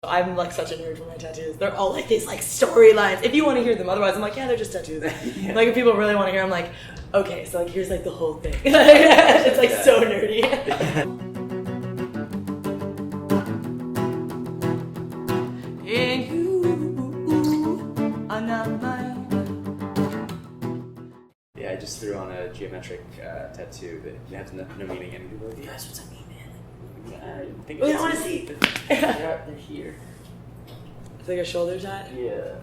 I'm like such a nerd for my tattoos. They're all like these like storylines. If you want to hear them, otherwise I'm like, yeah, they're just tattoos. Yeah. Like if people really want to hear, I'm like, okay, so like here's like the whole thing. It's like so nerdy. And you are not mine. Yeah, I just threw on a geometric tattoo that has no meaning, and people are like, "Yes, what's that mean, man?" I think I want to see. They're here. It's like a shoulder shot. Yeah.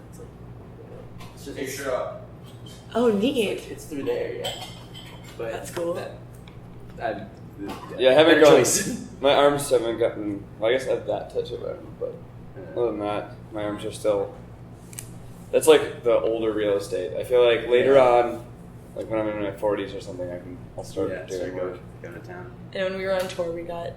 It's just Picture up. Oh, neat. It's through there, yeah. But that's cool. I haven't gone. choice. My arms haven't gotten. Well, I guess I have that tattoo, but other than that, my arms are still. That's like the older real estate. I feel like later on, like when I'm in my 40s or something, I'll start doing work. Going to town. And when we were on tour, we got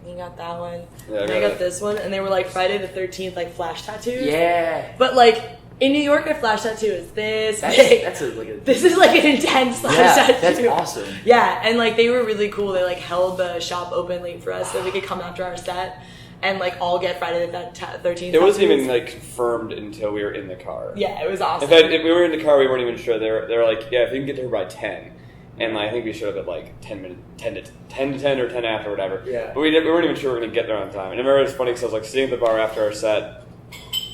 that one. Yeah, I got this one, and they were like Friday the 13th, like flash tattoos. Yeah. But like in New York, a flash tattoo is this big. This is like an intense flash tattoo. That's awesome. Yeah, and like they were really cool. They like held the shop open late for us so we could come after our set and like all get Friday the 13th. It wasn't even like confirmed until we were in the car. Yeah, it was awesome. In fact, if we were in the car, we weren't even sure. They were like, yeah, if you can get there by 10. And like, I think we showed up at like 10 to 10 or 10 after, whatever. Yeah. But we weren't even sure we were going to get there on time. And I remember it was funny because I was like sitting at the bar after our set,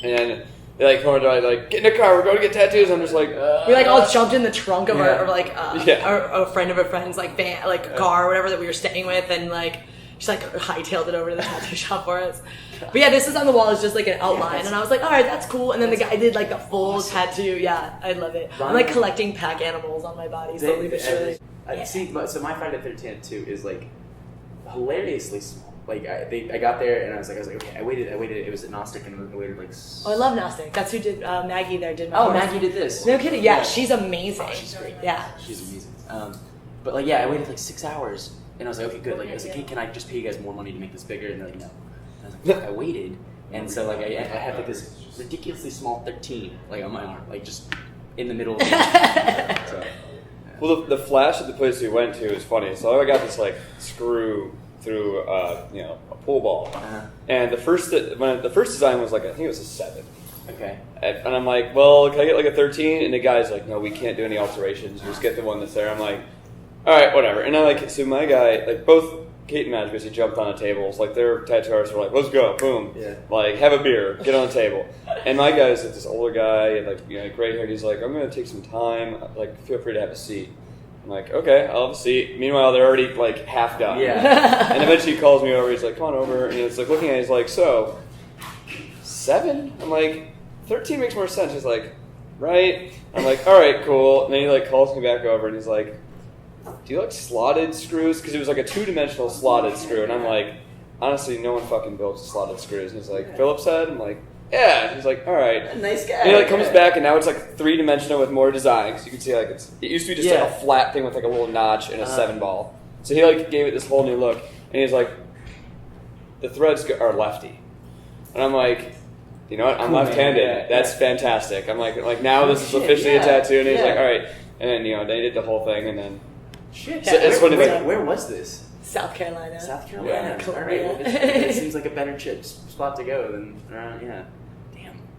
and they like come over to like, get in the car, we're going to get tattoos. I'm just like, we like all jumped in the trunk of our a friend of a friend's like van, like car or whatever that we were staying with, and like just like hightailed it over to the tattoo shop for us. But yeah, this is on the wall is just like an outline, and I was like, all right, that's cool. And then the guy did like the full tattoo. Yeah, I love it. I'm like collecting pack animals on my body slowly but surely. See, so my Friday the 13th tattoo is like hilariously small. Like I got there and I was like, okay, I waited. It was at Gnostic, and I waited like. Oh, I love Gnostic. That's who did Maggie there. Did my course. Maggie did this. No kidding. Yeah, she's amazing. Oh, she's great. Yeah, she's amazing. But like, yeah, I waited like 6 hours, and I was like, okay, good. Like, I was like, hey, can I just pay you guys more money to make this bigger? And they're like, no. And I was like, I waited, and so like I had like this ridiculously small 13 like on my arm, like just in the middle of the so. Well, the flash at the place we went to is funny. So I got this like screw through a pool ball, and the first design was like I think it was a 7. Okay. And I'm like, well, can I get like a 13? And the guy's like, no, we can't do any alterations. Just get the one that's there. I'm like, all right, whatever. And I like, so my guy, like both Kate and Madge basically jumped on the tables. Like their tattoo artists were like, let's go, boom. Yeah. Like have a beer, get on the table. And my guy's like this older guy, and like gray hair. He's like, I'm gonna take some time. Like feel free to have a seat. I'm like, okay, I'll have a seat. Meanwhile, they're already like half done. Yeah. And eventually he calls me over. He's like, come on over. And he's like looking at it. He's like, so 7? I'm like, 13 makes more sense. He's like, right. I'm like, all right, cool. And then he like calls me back over and he's like, do you like slotted screws? Because it was like a 2-dimensional slotted screw. And I'm like, honestly, no one fucking builds slotted screws. And he's like, Phillips head? I'm like, yeah. And he's like, all right. Nice guy. And he like comes back and now it's like 3-dimensional with more design. Because you can see like it used to be just like a flat thing with like a little notch and a 7 ball. So he like gave it this whole new look. And he's like, the threads are lefty. And I'm like, you know what? I'm left-handed. Yeah, that's fantastic. I'm like now this is officially a tattoo. And he's like, all right. And then they did the whole thing, and then shit. So it's where was this? South Carolina. South Carolina. Yeah. All right. Well, it seems like a better spot to go than Damn.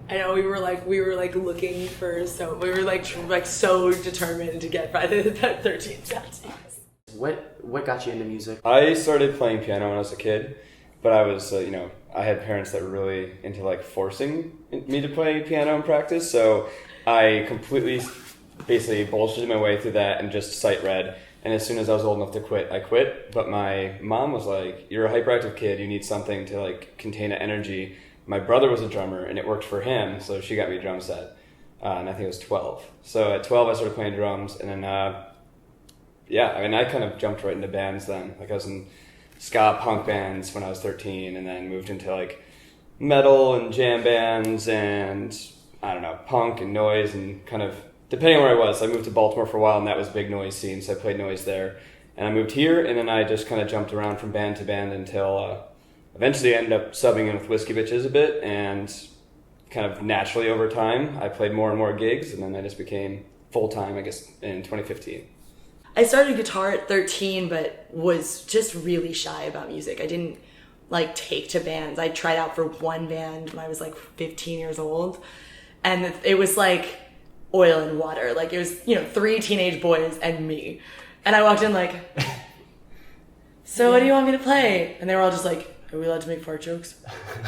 I know we were looking for we were so determined to get Friday the 13th tattoos. What got you into music? I started playing piano when I was a kid, but I was I had parents that were really into like forcing me to play piano and practice, so I completely basically bullshitted my way through that and just sight read. And as soon as I was old enough to quit, I quit. But my mom was like, you're a hyperactive kid, you need something to like contain an energy. My brother was a drummer and it worked for him, so she got me a drum set. And I think it was 12. So at 12 I started playing drums, and then I kind of jumped right into bands then. Like I was in ska punk bands when I was 13, and then moved into like metal and jam bands and I don't know, punk and noise, and kind of depending on where I was. I moved to Baltimore for a while, and that was big noise scene, so I played noise there. And I moved here, and then I just kind of jumped around from band to band until eventually I ended up subbing in with Whiskey Bitches a bit, and kind of naturally over time I played more and more gigs, and then I just became full-time, I guess, in 2015. I started guitar at 13, but was just really shy about music. I didn't like take to bands. I tried out for one band when I was like 15 years old, and it was like oil and water. Like it was, 3 teenage boys and me. And I walked in like, so what do you want me to play? And they were all just like, are we allowed to make fart jokes?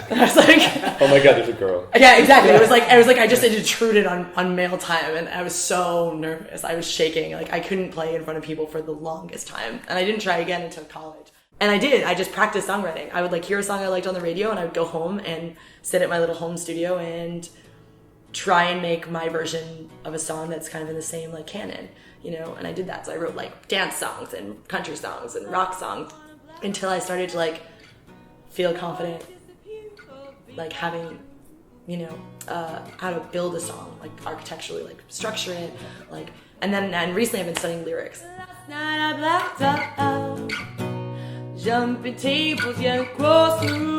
And I was like, oh my God, there's a girl. Yeah, exactly. It was like I just intruded on male time, and I was so nervous. I was shaking. Like I couldn't play in front of people for the longest time. And I didn't try again until college. And I did. I just practiced songwriting. I would like hear a song I liked on the radio, and I would go home and sit at my little home studio and try and make my version of a song that's kind of in the same like canon, and I did that. So I wrote like dance songs and country songs and rock songs until I started to like feel confident like having how to build a song, like architecturally, like structure it, like, and recently I've been studying lyrics. Last night I blacked out, jumping tables, yeah, across the room.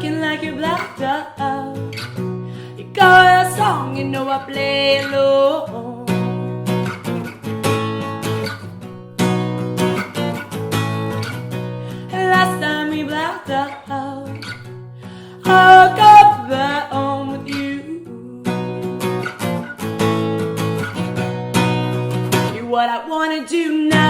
Like you're blacked out. You got a song, I play alone. And last time we blacked out, I got back home with you. You're what I wanna do now.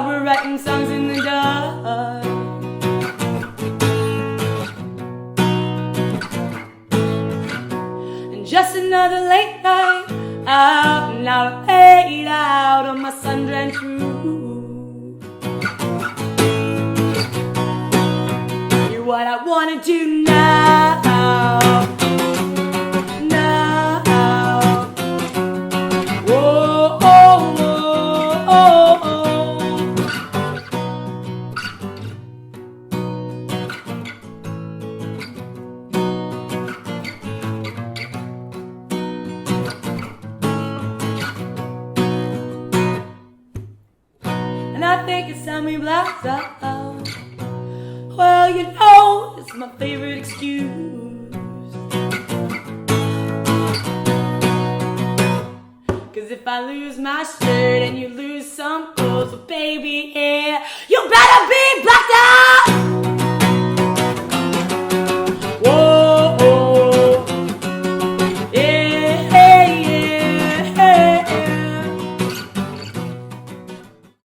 We're writing songs in the dark. And just another late night out. Now I paid out on my sun-drenched roof. You're what I wanna do now. Me blacked out. Well, it's my favorite excuse. 'Cause if I lose my shirt and you lose some clothes, well, baby, yeah,